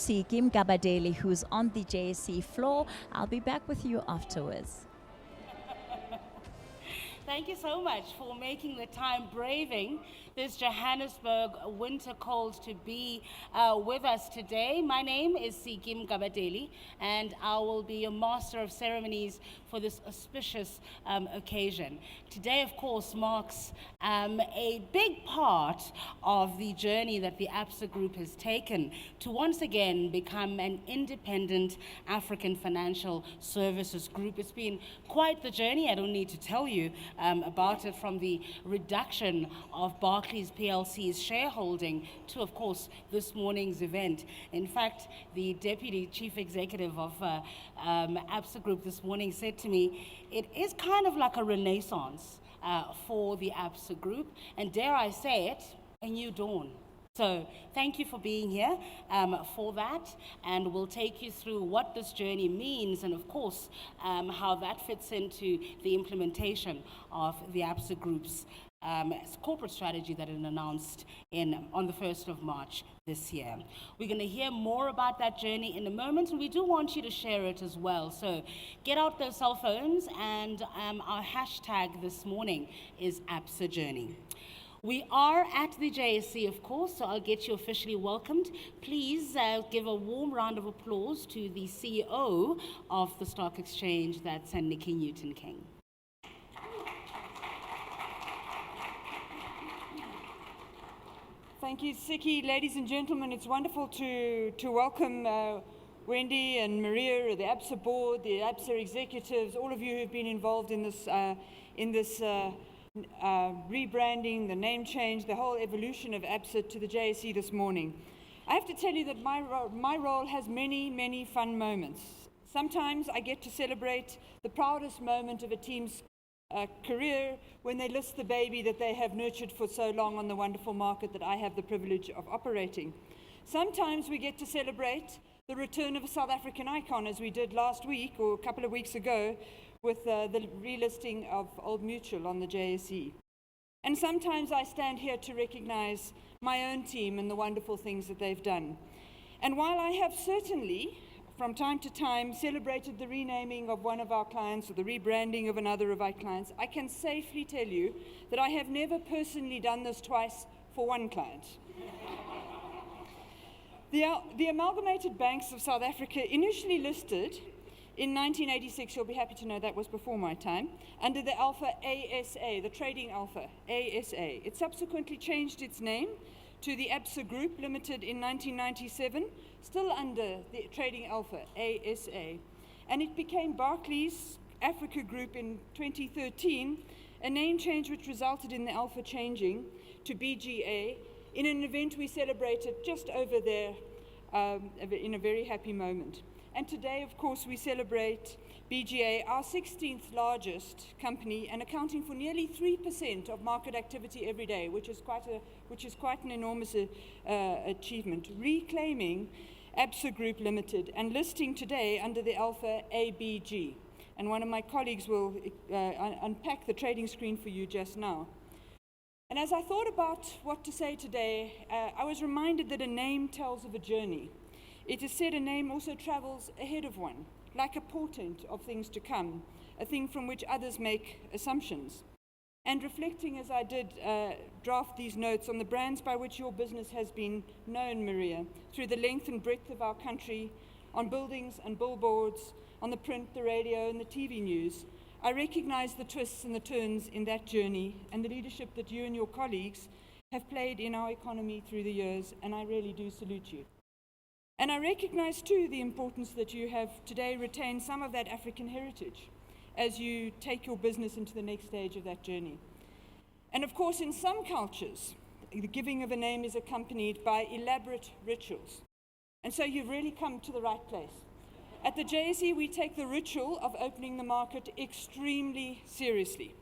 Kim Gabadeli, who's on the JSE floor. I'll be back with you afterwards. Thank you so much for making the time, braving this Johannesburg winter cold to be with us today. My name is Kim Gabadeli, and I will be your master of ceremonies for this auspicious occasion. Today, of course, marks a big part of the journey that the Absa Group has taken to once again become an independent African financial services group. It's been quite the journey. I don't need to tell you about it, from the reduction of Barclays PLC's shareholding to, of course, this morning's event. In fact, the Deputy Chief Executive of Absa Group this morning said to me, it is kind of like a renaissance for the Absa Group, and dare I say it, a new dawn. So thank you for being here for that, and we'll take you through what this journey means and, of course, how that fits into the implementation of the Absa Group's corporate strategy that it announced on the 1st of March this year. We're going to hear more about that journey in a moment, and we do want you to share it as well. So get out those cell phones, and our hashtag this morning is Absa Journey. We are at the JSE, of course, so I'll get you officially welcomed. Please give a warm round of applause to the CEO of the Stock Exchange, that's Nikki Newton-King. Thank you, Siki. Ladies and gentlemen, it's wonderful to welcome Wendy and Maria, the Absa board, the Absa executives, all of you who've been involved in this rebranding, the name change, the whole evolution of Absa to the JSE this morning. I have to tell you that my role has many, many fun moments. Sometimes I get to celebrate the proudest moment of a team's career when they list the baby that they have nurtured for so long on the wonderful market that I have the privilege of operating. Sometimes we get to celebrate the return of a South African icon, as we did last week or a couple of weeks ago with the relisting of Old Mutual on the JSE. And sometimes I stand here to recognize my own team and the wonderful things that they've done. And while I have certainly, from time to time, celebrated the renaming of one of our clients or the rebranding of another of our clients, I can safely tell you that I have never personally done this twice for one client. The Amalgamated Banks of South Africa initially listed in 1986, you'll be happy to know that was before my time, under the Alpha ASA, the trading Alpha ASA. It subsequently changed its name to the Absa Group Limited in 1997, still under the trading Alpha ASA. And it became Barclays Africa Group in 2013, a name change which resulted in the Alpha changing to BGA in an event we celebrated just over there in a very happy moment. And today, of course, we celebrate BGA, our 16th largest company, and accounting for nearly 3% of market activity every day, which is quite an enormous achievement, reclaiming Absa Group Limited and listing today under the Alpha ABG. And one of my colleagues will unpack the trading screen for you just now. And as I thought about what to say today, I was reminded that a name tells of a journey. It is said a name also travels ahead of one, like a portent of things to come, a thing from which others make assumptions. And reflecting as I did draft these notes on the brands by which your business has been known, Maria, through the length and breadth of our country, on buildings and billboards, on the print, the radio, and the TV news, I recognize the twists and the turns in that journey and the leadership that you and your colleagues have played in our economy through the years, and I really do salute you. And I recognize too the importance that you have today retained some of that African heritage as you take your business into the next stage of that journey. And of course, in some cultures, the giving of a name is accompanied by elaborate rituals. And so you've really come to the right place. At the JSE, we take the ritual of opening the market extremely seriously.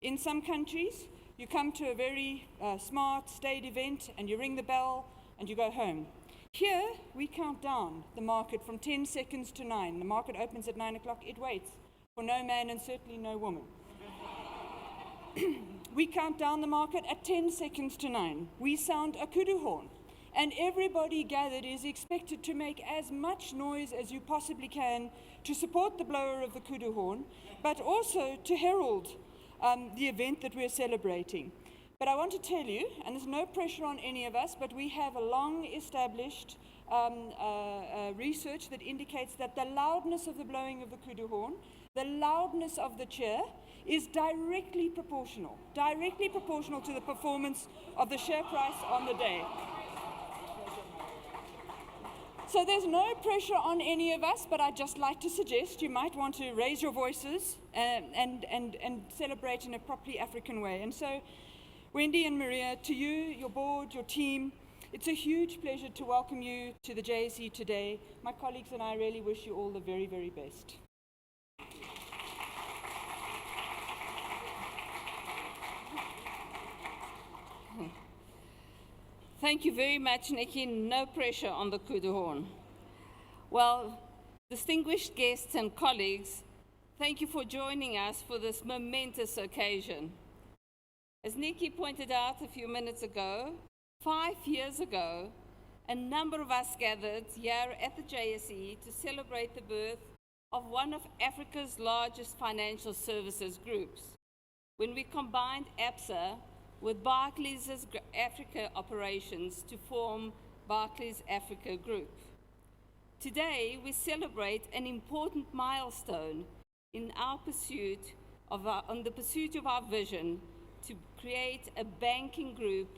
In some countries, you come to a very smart, staid event and you ring the bell and you go home. Here, we count down the market from 10 seconds to 9. The market opens at 9 o'clock. It waits for no man and certainly no woman. We count down the market at 10 seconds to 9. We sound a kudu horn. and everybody gathered is expected to make as much noise as you possibly can to support the blower of the kudu horn, but also to herald the event that we're celebrating. But I want to tell you, and there's no pressure on any of us, but we have a long-established research that indicates that the loudness of the blowing of the kudu horn, the loudness of the cheer, is directly proportional to the performance of the share price on the day. So there's no pressure on any of us, but I'd just like to suggest you might want to raise your voices and celebrate in a properly African way. And so, Wendy and Maria, to you, your board, your team, it's a huge pleasure to welcome you to the JSE today. My colleagues and I really wish you all the very, very best. Thank you very much, Nikki. No pressure on the kudu horn. Well, distinguished guests and colleagues, thank you for joining us for this momentous occasion. As Nikki pointed out a few minutes ago, 5 years ago, a number of us gathered here at the JSE to celebrate the birth of one of Africa's largest financial services groups, when we combined Absa with Barclays' Africa operations to form Barclays Africa Group. Today, we celebrate an important milestone in our pursuit of our vision to create a banking group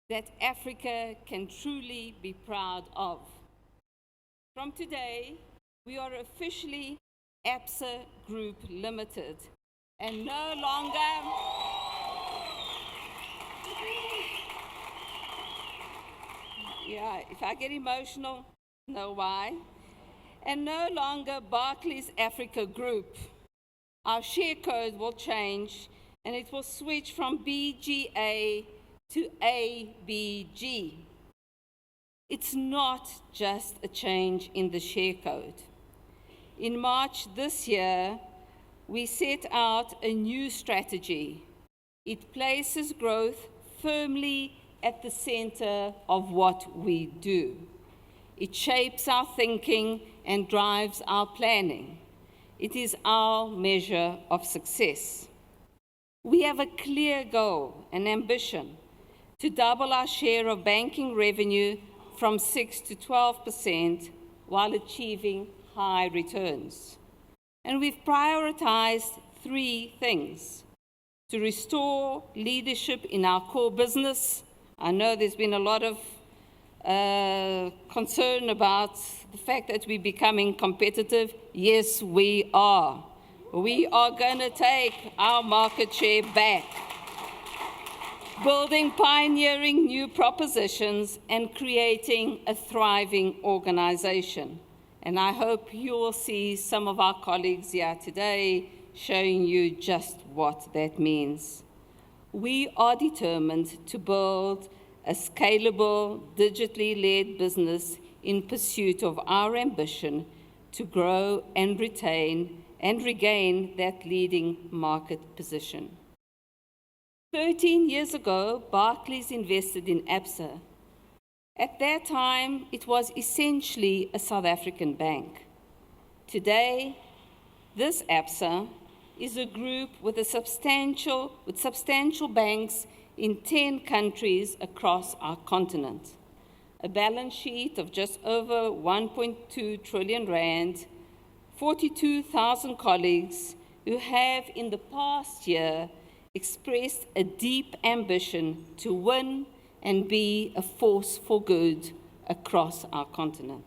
that Africa can truly be proud of. From today, we are officially Absa Group Limited and no longer if I get emotional, know why. And no longer Barclays Africa Group. Our share code will change and it will switch from BGA to ABG. It's not just a change in the share code. In March this year, we set out a new strategy. It places growth firmly at the center of what we do. It shapes our thinking and drives our planning. It is our measure of success. We have a clear goal and ambition to double our share of banking revenue from 6 to 12% while achieving high returns. And we've prioritized 3 things: to restore leadership in our core business. I know there's been a lot of concern about the fact that we're becoming competitive. Yes, we are. We are going to take our market share back. Building pioneering new propositions and creating a thriving organization. And I hope you will see some of our colleagues here today showing you just what that means. We are determined to build a scalable, digitally-led business in pursuit of our ambition to grow and retain and regain that leading market position. 13 years ago, Barclays invested in Absa. At that time, it was essentially a South African bank. Today, this Absa is a group with substantial banks in 10 countries across our continent, a balance sheet of just over 1.2 trillion rand, 42,000 colleagues who have in the past year expressed a deep ambition to win and be a force for good across our continent.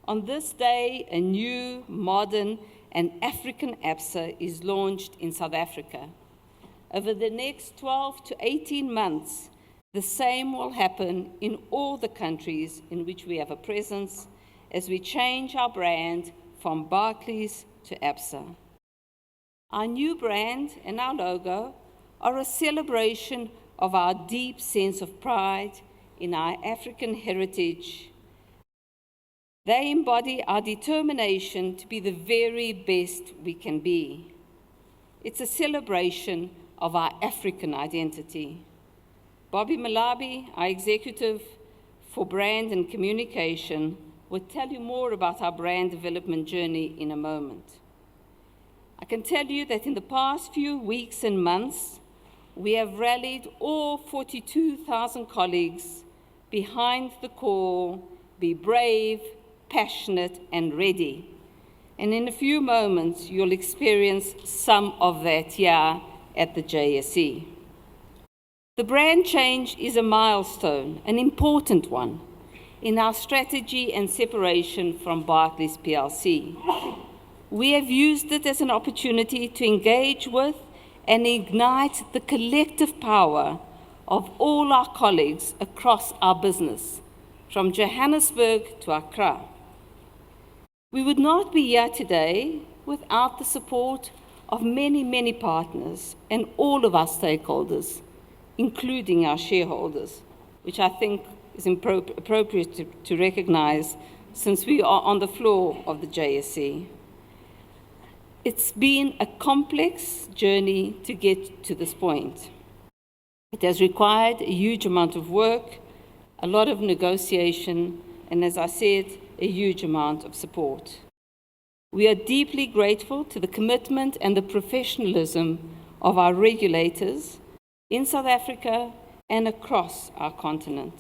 On this day, a new, modern, and African Absa is launched in South Africa. Over the next 12 to 18 months, the same will happen in all the countries in which we have a presence as we change our brand from Barclays to Absa. Our new brand and our logo are a celebration of our deep sense of pride in our African heritage. They embody our determination to be the very best we can be. It's a celebration of our African identity. Bobby Malabi, our executive for Brand and Communication, will tell you more about our brand development journey in a moment. I can tell you that in the past few weeks and months, we have rallied all 42,000 colleagues behind the call, be brave, passionate, and ready. And in a few moments, you'll experience some of that here at the JSE. The brand change is a milestone, an important one, in our strategy and separation from Barclays PLC. We have used it as an opportunity to engage with and ignite the collective power of all our colleagues across our business, from Johannesburg to Accra. We would not be here today without the support of many, many partners and all of our stakeholders, including our shareholders, which I think is appropriate to recognize since we are on the floor of the JSE. It's been a complex journey to get to this point. It has required a huge amount of work, a lot of negotiation, and as I said, a huge amount of support. We are deeply grateful to the commitment and the professionalism of our regulators in South Africa and across our continent.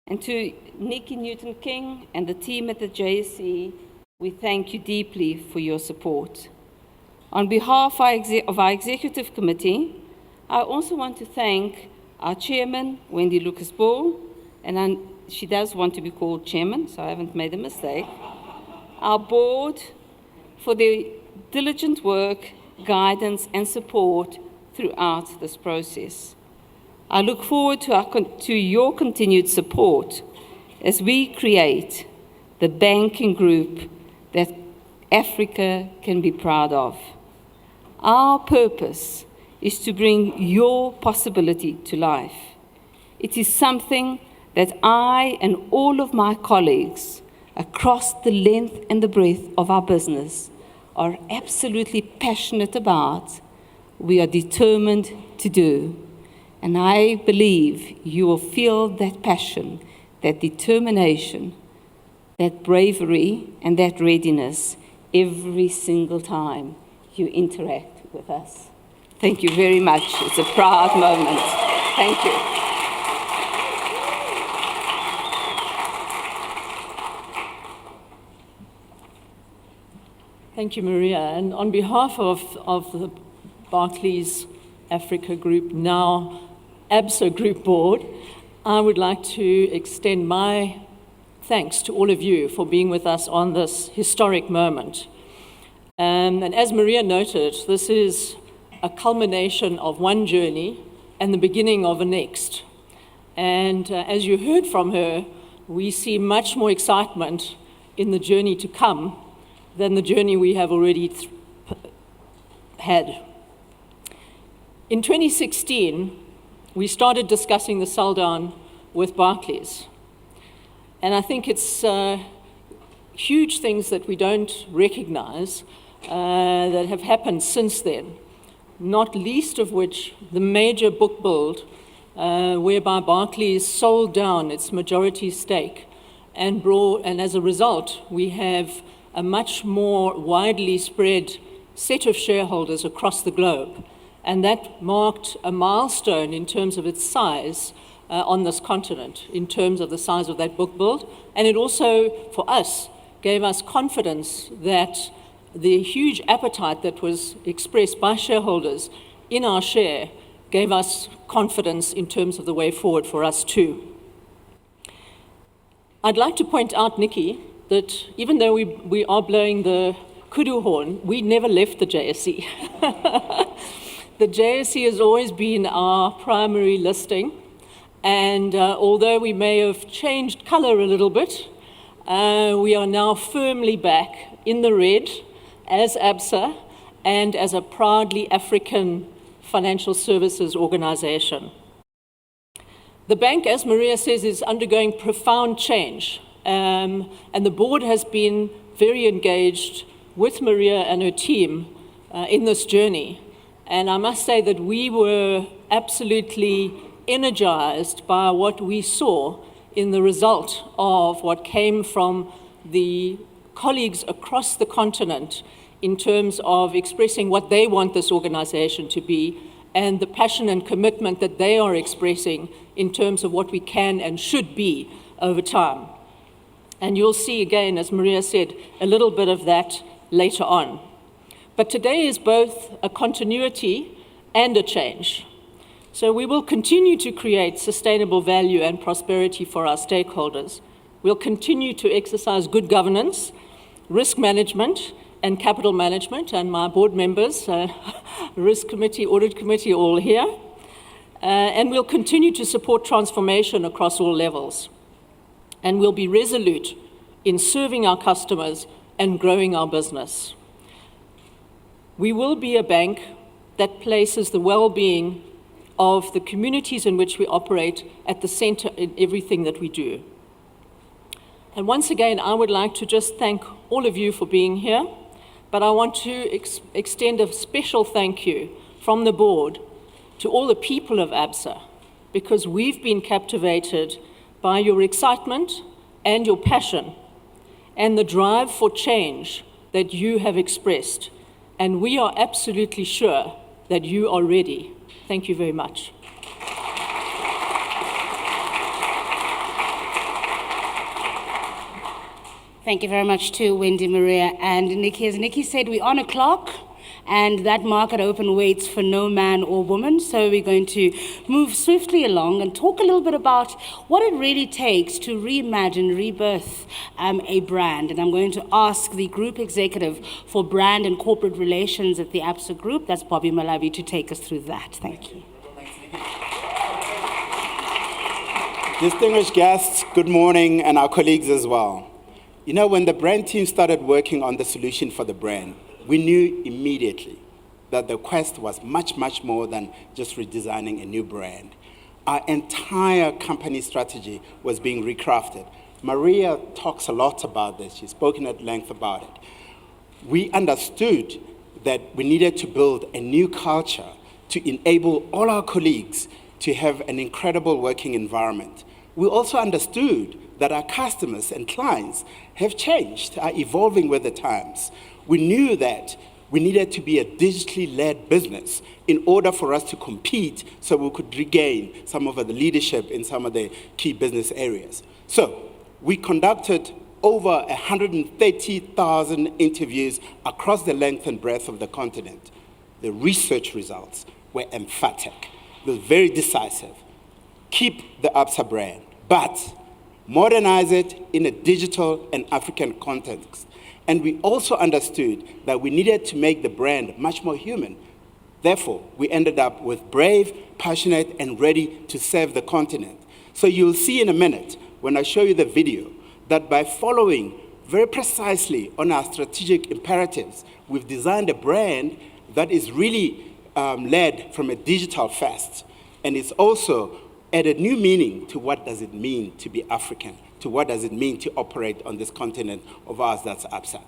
And to Nikki Newton-King and the team at the JSE, we thank you deeply for your support. On behalf of our Executive Committee, I also want to thank our Chairman, Wendy Lucas-Ball, and she does want to be called Chairman, so I haven't made a mistake, our Board for their diligent work, guidance, and support throughout this process. I look forward to your continued support as we create the banking group that Africa can be proud of. Our purpose is to bring your possibility to life. It is something that I and all of my colleagues across the length and the breadth of our business are absolutely passionate about, we are determined to do. And I believe you will feel that passion, that determination, that bravery, and that readiness every single time you interact with us. Thank you very much. It's a proud moment. Thank you. Thank you, Maria. And on behalf of the Barclays Africa Group, now Absa Group Board, I would like to extend my thanks to all of you for being with us on this historic moment. And as Maria noted, this is a culmination of one journey and the beginning of a next. And as you heard from her, we see much more excitement in the journey to come than the journey we have already had. In 2016, we started discussing the sell-down with Barclays. And I think it's huge things that we don't recognize that have happened since then, not least of which the major book build whereby Barclays sold down its majority stake and as a result, we have a much more widely spread set of shareholders across the globe. And that marked a milestone in terms of its size on this continent, in terms of the size of that book build. And it also, for us, gave us confidence that the huge appetite that was expressed by shareholders in our share gave us confidence in terms of the way forward for us too. I'd like to point out, Nikki, that even though we are blowing the kudu horn, we never left the JSE. The JSE has always been our primary listing, and although we may have changed color a little bit, we are now firmly back in the red as Absa and as a proudly African financial services organization. The bank, as Maria says, is undergoing profound change, and the board has been very engaged with Maria and her team in this journey. And I must say that we were absolutely energized by what we saw in the result of what came from the colleagues across the continent in terms of expressing what they want this organization to be and the passion and commitment that they are expressing in terms of what we can and should be over time. And you'll see again, as Maria said, a little bit of that later on. But today is both a continuity and a change. So we will continue to create sustainable value and prosperity for our stakeholders. We'll continue to exercise good governance, risk management, and capital management, and my board members, risk committee, audit committee, all here. And we'll continue to support transformation across all levels. And we'll be resolute in serving our customers and growing our business. We will be a bank that places the well-being of the communities in which we operate at the center in everything that we do. And once again, I would like to just thank all of you for being here, but I want to extend a special thank you from the board to all the people of Absa, because we've been captivated by your excitement and your passion and the drive for change that you have expressed. And we are absolutely sure that you are ready. Thank you very much. Thank you very much to Wendy, Maria, and Nikki. As Nikki said, we're on a clock, and that market open waits for no man or woman. So we're going to move swiftly along and talk a little bit about what it really takes to reimagine, rebirth a brand. And I'm going to ask the Group Executive for Brand and Corporate Relations at the Absa Group, that's Bobby Malawi, to take us through that. Thank you. Distinguished guests, good morning, and our colleagues as well. You know, when the brand team started working on the solution for the brand, we knew immediately that the quest was much, much more than just redesigning a new brand. Our entire company strategy was being recrafted. Maria talks a lot about this. She's spoken at length about it. We understood that we needed to build a new culture to enable all our colleagues to have an incredible working environment. We also understood that our customers and clients have changed, are evolving with the times. We knew that we needed to be a digitally led business in order for us to compete so we could regain some of the leadership in some of the key business areas. So we conducted over 130,000 interviews across the length and breadth of the continent. The research results were emphatic. They were very decisive. Keep the Absa brand, but modernize it in a digital and African context. And we also understood that we needed to make the brand much more human. Therefore, we ended up with brave, passionate, and ready to serve the continent. So you'll see in a minute, when I show you the video, that by following very precisely on our strategic imperatives, we've designed a brand that is really led from a digital first. And it's also added new meaning to what does it mean to be African, to what does it mean to operate on this continent of ours that's Absa.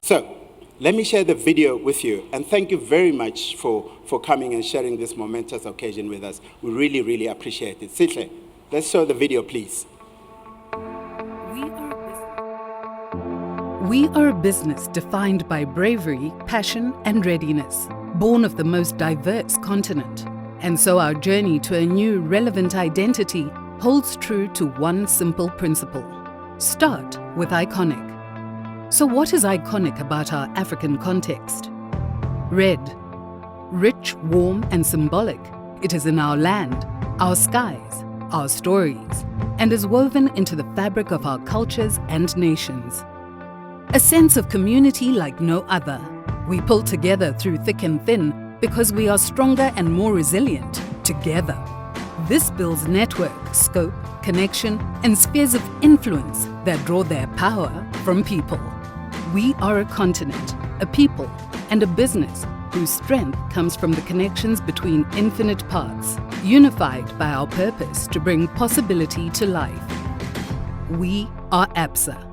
So let me share the video with you, and thank you very much for coming and sharing this momentous occasion with us. We really, really appreciate it. Sihle, let's show the video, please. We are a business defined by bravery, passion, and readiness, born of the most diverse continent. And so our journey to a new relevant identity holds true to one simple principle. Start with iconic. So what is iconic about our African context? Red. Rich, warm, and symbolic, it is in our land, our skies, our stories, and is woven into the fabric of our cultures and nations. A sense of community like no other. We pull together through thick and thin because we are stronger and more resilient together. This builds network, scope, connection, and spheres of influence that draw their power from people. We are a continent, a people, and a business whose strength comes from the connections between infinite parts, unified by our purpose to bring possibility to life. We are Absa,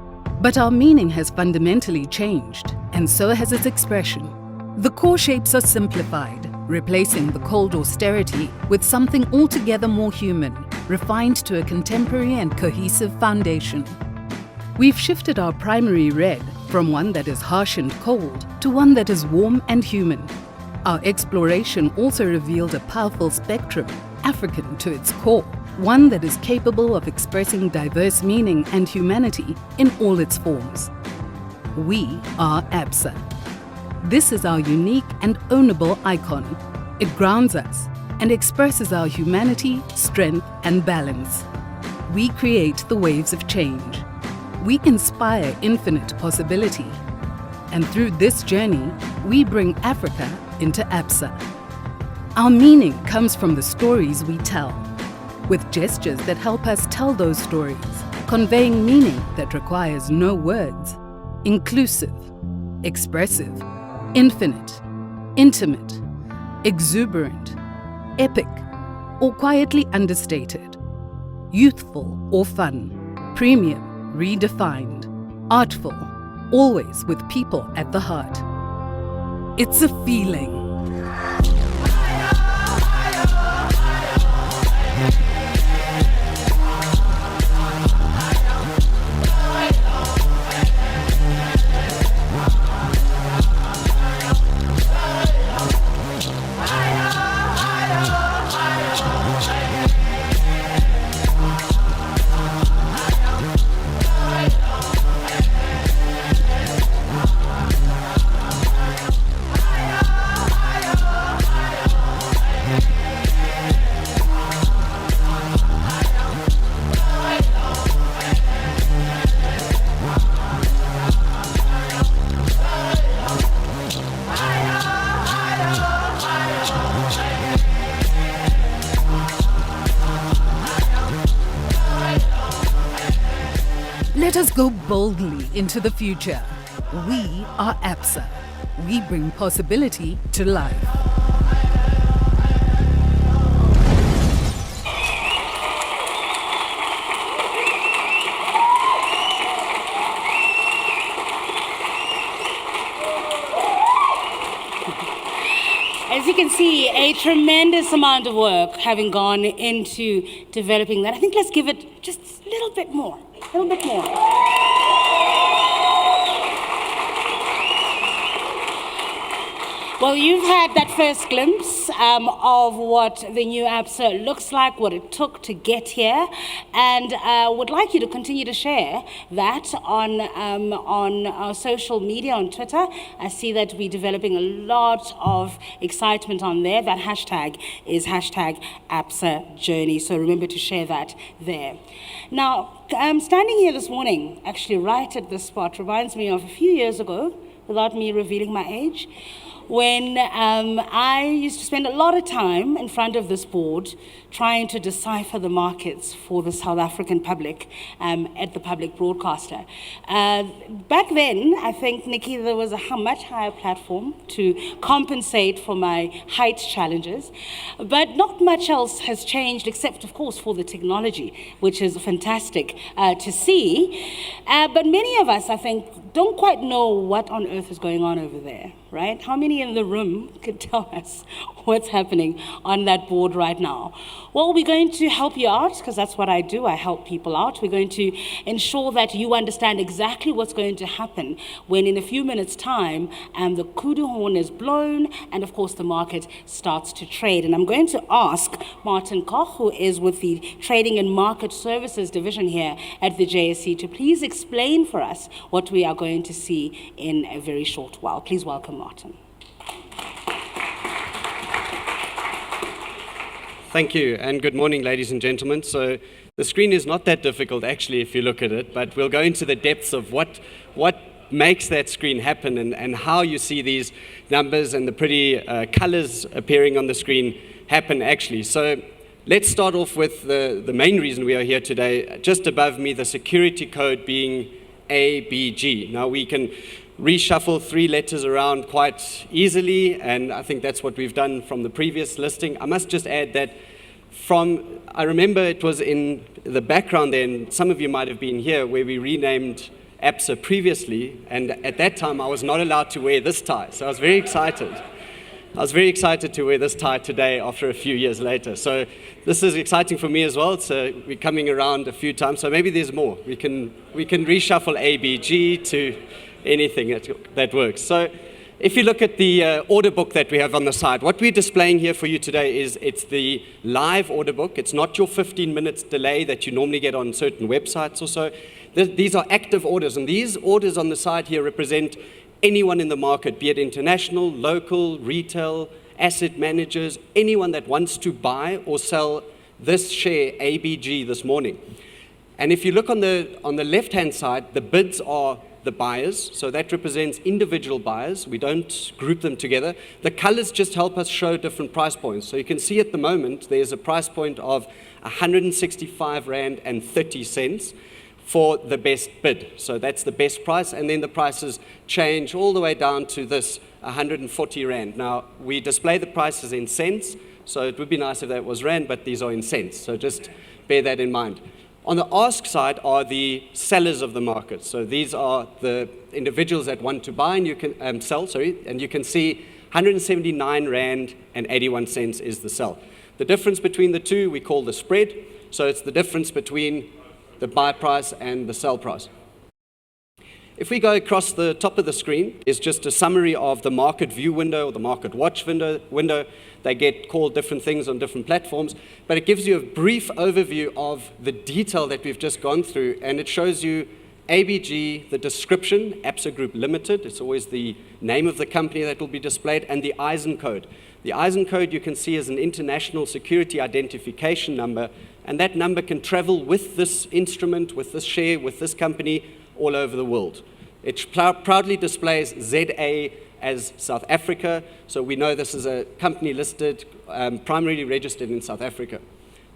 but our meaning has fundamentally changed, and so has its expression. The core shapes are simplified, replacing the cold austerity with something altogether more human. refined to a contemporary and cohesive foundation. We've shifted our primary red from one that is harsh and cold to one that is warm and human. Our exploration also revealed a powerful spectrum, African to its core, one that is capable of expressing diverse meaning and humanity in all its forms. We are Absa. This is our unique and ownable icon. It grounds us and expresses our humanity, strength, and balance. We create the waves of change. We inspire infinite possibility. And through this journey, we bring Africa into Absa. Our meaning comes from the stories we tell, with gestures that help us tell those stories, conveying meaning that requires no words. Inclusive, expressive, infinite, intimate, exuberant, epic, or quietly understated, youthful or fun, premium, redefined, artful, always with people at the heart. It's a feeling. Let us go boldly into the future. We are Absa. We bring possibility to life. As you can see, a tremendous amount of work having gone into developing that. I think let's give it just a little bit more. A little bit more. Well, you've had that first glimpse of what the new Absa looks like, what it took to get here, and would like you to continue to share that on our social media, on Twitter. I see that we're developing a lot of excitement on there. That hashtag is hashtag Absa Journey, so remember to share that there. Now, standing here this morning, actually right at this spot, reminds me of a few years ago, without me revealing my age, when I used to spend a lot of time in front of this board trying to decipher the markets for the South African public at the public broadcaster. Back then, I think, Nikki, there was a much higher platform to compensate for my height challenges, but not much else has changed except, of course, for the technology, which is fantastic to see. But many of us, I think, don't quite know what on earth is going on over there, right? How many in the room could tell us what's happening on that board right now? Well, we're going to help you out, because that's what I do. I help people out. We're going to ensure that you understand exactly what's going to happen when in a few minutes' time the kudu horn is blown and, of course, the market starts to trade. And I'm going to ask Martin Koch, who is with the Trading and Market Services Division here at the JSE, to please explain for us what we are going to see in a very short while. Please welcome Martin. Thank you, and good morning, ladies and gentlemen. So the screen is not that difficult, actually, if you look at it, but we'll go into the depths of what makes that screen happen and how you see these numbers and the pretty colors appearing on the screen happen, actually. So let's start off with the main reason we are here today. Just above me, the security code being ABG. Now, we can reshuffle 3 letters around quite easily, and I think that's what we've done from the previous listing. I must just add that I remember it was in the background there, and some of you might have been here, where we renamed Absa previously, and at that time I was not allowed to wear this tie, so I was very excited. I was very excited to wear this tie today after a few years later. So this is exciting for me as well. So we're coming around a few times. So maybe there's more. We can reshuffle ABG to anything that works. So if you look at the order book that we have on the side, what we're displaying here for you today is it's the live order book. It's not your 15 minutes delay that you normally get on certain websites or so. These are active orders, and these orders on the side here represent anyone in the market, be it international, local, retail, asset managers, anyone that wants to buy or sell this share, ABG, this morning. And if you look on the left-hand side, the bids are the buyers, so that represents individual buyers. We don't group them together. The colors just help us show different price points. So you can see at the moment, there's a price point of 165 Rand and 30 cents for the best bid. So that's the best price, and then the prices change all the way down to this 140 Rand. Now, we display the prices in cents, so it would be nice if that was Rand, but these are in cents, so just bear that in mind. On the ask side are the sellers of the market. So these are the individuals that want to buy and you can sell, and you can see 179 Rand and 81 cents is the sell. The difference between the two we call the spread, so it's the difference between the buy price and the sell price. If we go across the top of the screen, is just a summary of the market view window or the market watch window. They get called different things on different platforms, but it gives you a brief overview of the detail that we've just gone through, and it shows you ABG, the description, Absa Group Limited, it's always the name of the company that will be displayed, and the ISIN code. The ISIN code you can see is an international security identification number, and that number can travel with this instrument, with this share, with this company, all over the world. It proudly displays ZA as South Africa, so we know this is a company listed, primarily registered in South Africa.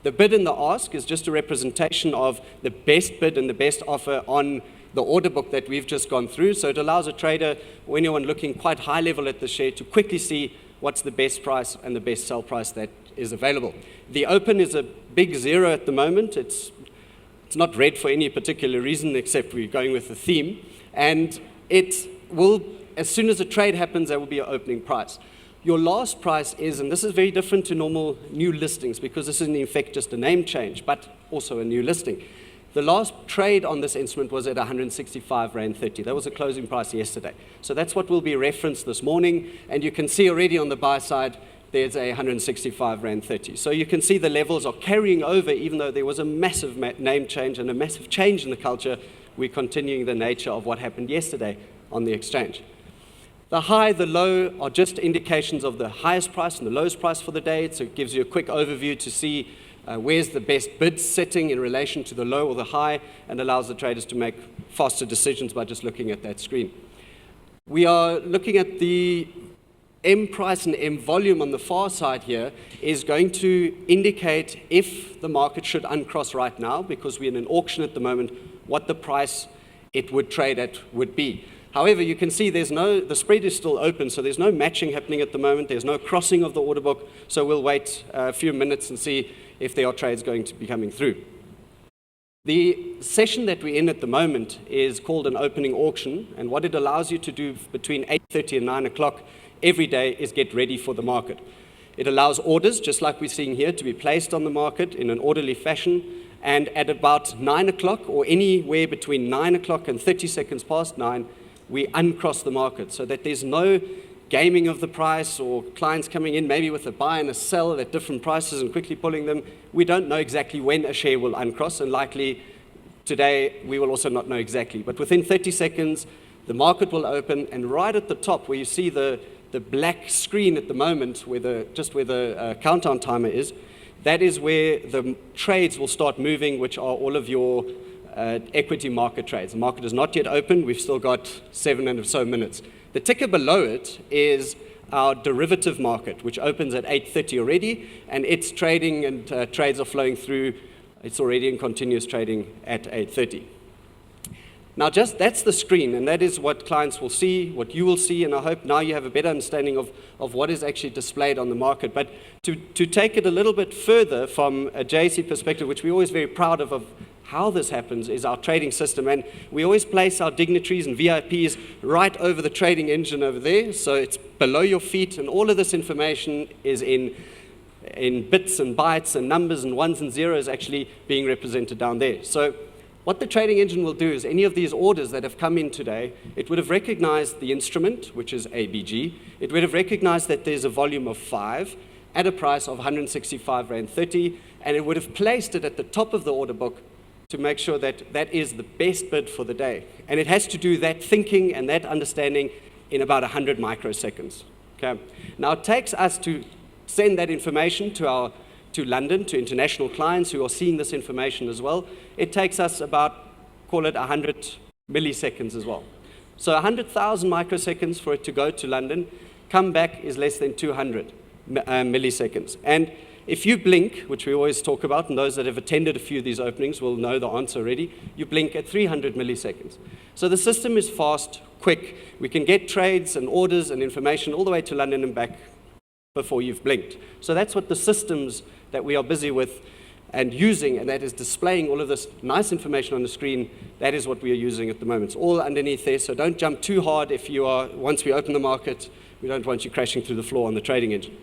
The bid and the ask is just a representation of the best bid and the best offer on the order book that we've just gone through, so it allows a trader or anyone looking quite high level at the share to quickly see what's the best price and the best sell price that is available. The open is a big zero at the moment. It's not red for any particular reason, except we're going with the theme. And it will, as soon as a trade happens, there will be an opening price. Your last price is, and this is very different to normal new listings, because this is in effect just a name change, but also a new listing. The last trade on this instrument was at 165 Rand 30. That was the closing price yesterday. So that's what will be referenced this morning. And you can see already on the buy side, there's a 165 Rand 30. So you can see the levels are carrying over, even though there was a massive name change and a massive change in the culture. We're continuing the nature of what happened yesterday on the exchange. The high, the low are just indications of the highest price and the lowest price for the day. So it gives you a quick overview to see where's the best bid sitting in relation to the low or the high, and allows the traders to make faster decisions by just looking at that screen. We are looking at the M price and M volume on the far side here is going to indicate if the market should uncross right now, because we're in an auction at the moment, what the price it would trade at would be. However, you can see the spread is still open, so there's no matching happening at the moment. There's no crossing of the order book, so we'll wait a few minutes and see if there are trades going to be coming through. The session that we're in at the moment is called an opening auction, and what it allows you to do between 8:30 and 9 o'clock every day is get ready for the market. It allows orders, just like we're seeing here, to be placed on the market in an orderly fashion, and at about 9 o'clock, or anywhere between 9 o'clock and 30 seconds past 9, we uncross the market, so that there's no gaming of the price or clients coming in maybe with a buy and a sell at different prices and quickly pulling them. We don't know exactly when a share will uncross, and likely today we will also not know exactly. But within 30 seconds, the market will open, and right at the top where you see the black screen at the moment, where the countdown timer is, that is where the trades will start moving, which are all of your equity market trades. The market is not yet open. We've still got 7 and so minutes. The ticker below it is our derivative market, which opens at 8:30 already, and its trading and trades are flowing through. It's already in continuous trading at 8:30. Now, that's the screen, and that is what clients will see, what you will see, and I hope now you have a better understanding of what is actually displayed on the market. But to take it a little bit further from a JSE perspective, which we're always very proud of how this happens is our trading system. And we always place our dignitaries and VIPs right over the trading engine over there. So it's below your feet, and all of this information is in bits and bytes and numbers and ones and zeros actually being represented down there. So what the trading engine will do is any of these orders that have come in today, it would have recognized the instrument, which is ABG. It would have recognized that there's a volume of 5 at a price of 165 Rand 30, and it would have placed it at the top of the order book to make sure that that is the best bid for the day. And it has to do that thinking and that understanding in about 100 microseconds. Okay? Now it takes us to send that information to London, to international clients who are seeing this information as well. It takes us about, call it 100 milliseconds as well. So 100,000 microseconds for it to go to London, come back is less than 200 milliseconds. And if you blink, which we always talk about, and those that have attended a few of these openings will know the answer already, you blink at 300 milliseconds. So the system is fast, quick. We can get trades and orders and information all the way to London and back before you've blinked. So that's what the systems that we are busy with and using, and that is displaying all of this nice information on the screen. That is what we are using at the moment. It's all underneath there, so don't jump too hard if you are, once we open the market, we don't want you crashing through the floor on the trading engine.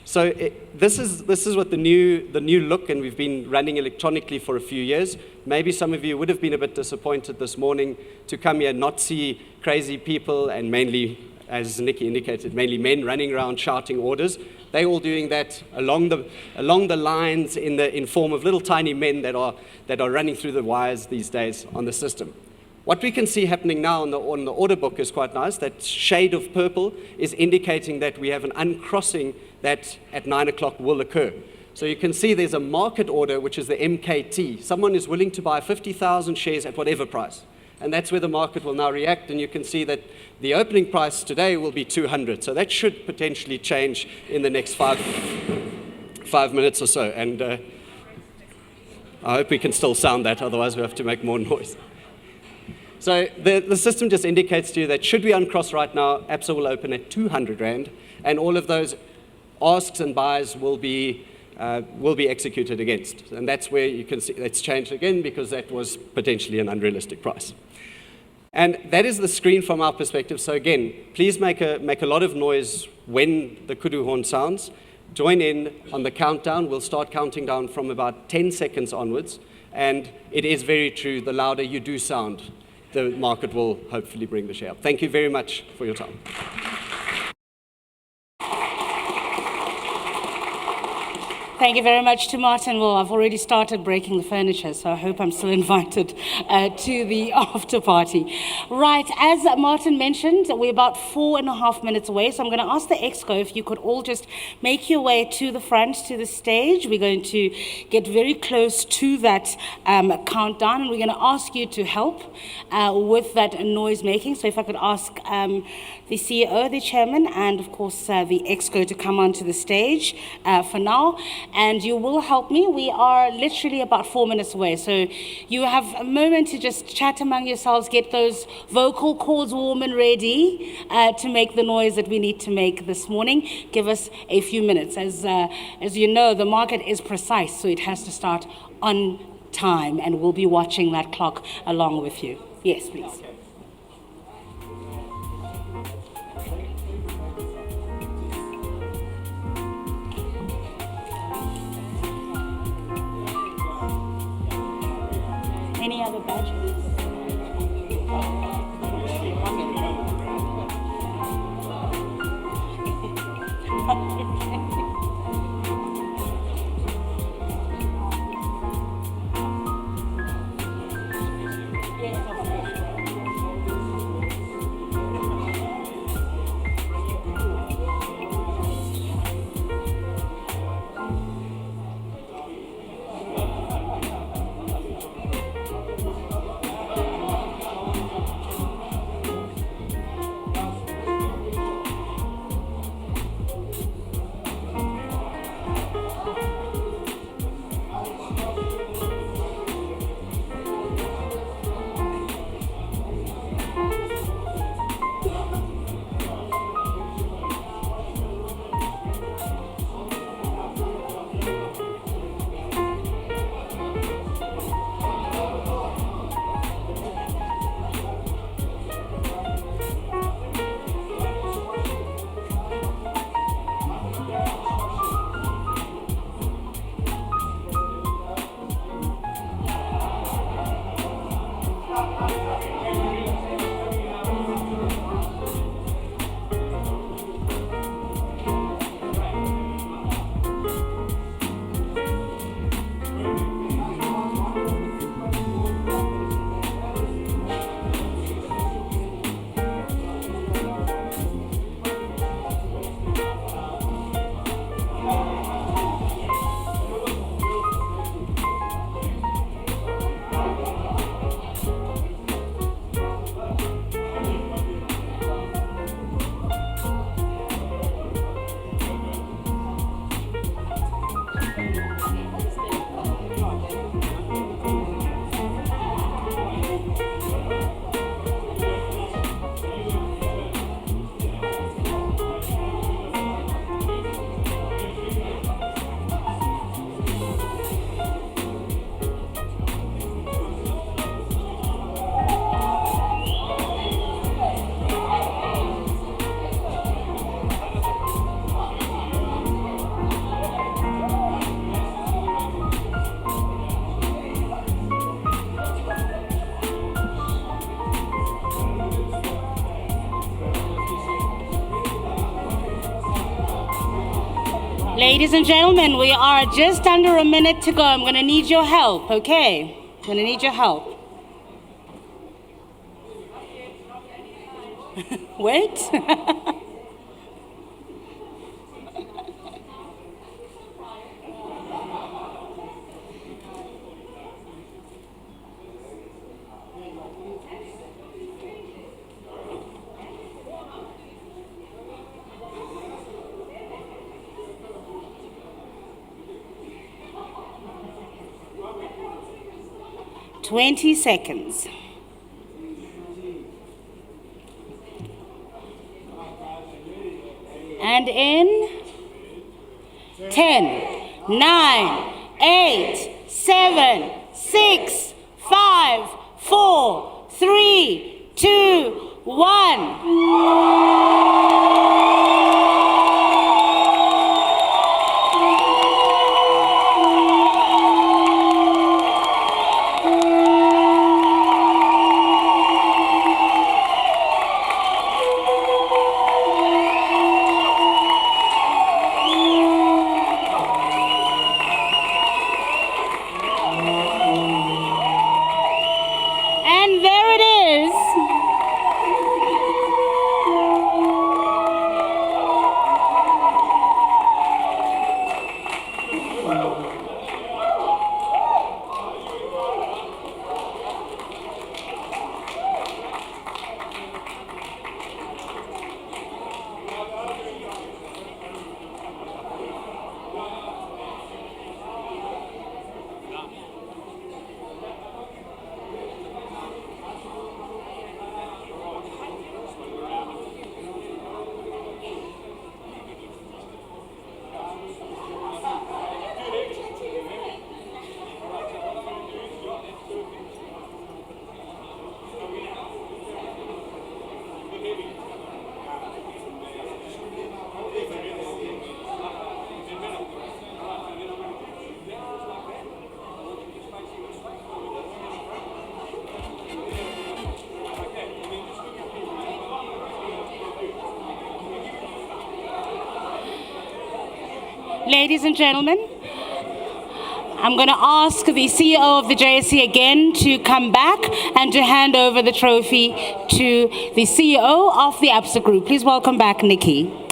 So this is what the new look, and we've been running electronically for a few years. Maybe some of you would have been a bit disappointed this morning to come here and not see crazy people, and mainly, as Nikki indicated, mainly men running around shouting orders. They're all doing that along the lines in form of little tiny men that are running through the wires these days on the system. What we can see happening now on the order book is quite nice. That shade of purple is indicating that we have an uncrossing that at 9 o'clock will occur. So you can see there's a market order, which is the MKT. Someone is willing to buy 50,000 shares at whatever price. And that's where the market will now react, and you can see that the opening price today will be 200. So that should potentially change in the next five minutes or so. And I hope we can still sound that, otherwise we have to make more noise. So the system just indicates to you that should we uncross right now, Absa will open at 200 Rand, and all of those asks and buys will be executed against. And that's where you can see it's changed again, because that was potentially an unrealistic price. And that is the screen from our perspective. So again, please make a lot of noise when the kudu horn sounds. Join in on the countdown. We'll start counting down from about 10 seconds onwards. And it is very true, the louder you do sound, the market will hopefully bring the share up. Thank you very much for your time. Thank you very much to Martin. Well, I've already started breaking the furniture, so I hope I'm still invited to the after party. Right, as Martin mentioned, we're about 4.5 minutes away, so I'm going to ask the Exco if you could all just make your way to the front, to the stage. We're going to get very close to that countdown, and we're going to ask you to help with that noise making. So if I could ask the CEO, the Chairman, and of course the Exco to come onto the stage for now. And you will help me. We are literally about 4 minutes away. So you have a moment to just chat among yourselves, get those vocal cords warm and ready to make the noise that we need to make this morning. Give us a few minutes. As you know, the market is precise, so it has to start on time, and we'll be watching that clock along with you. Yes, please. Okay. Any other badges? Ladies and gentlemen, we are just under a minute to go. I'm going to need your help, okay? I'm going to need your help. Wait. 20 seconds. And in 10, 9, 8, 7, 6, 5, 4, 3, 2, 1. And there it is. Ladies and gentlemen, I'm going to ask the CEO of the JSE again to come back and to hand over the trophy to the CEO of the Absa Group. Please welcome back Nikki.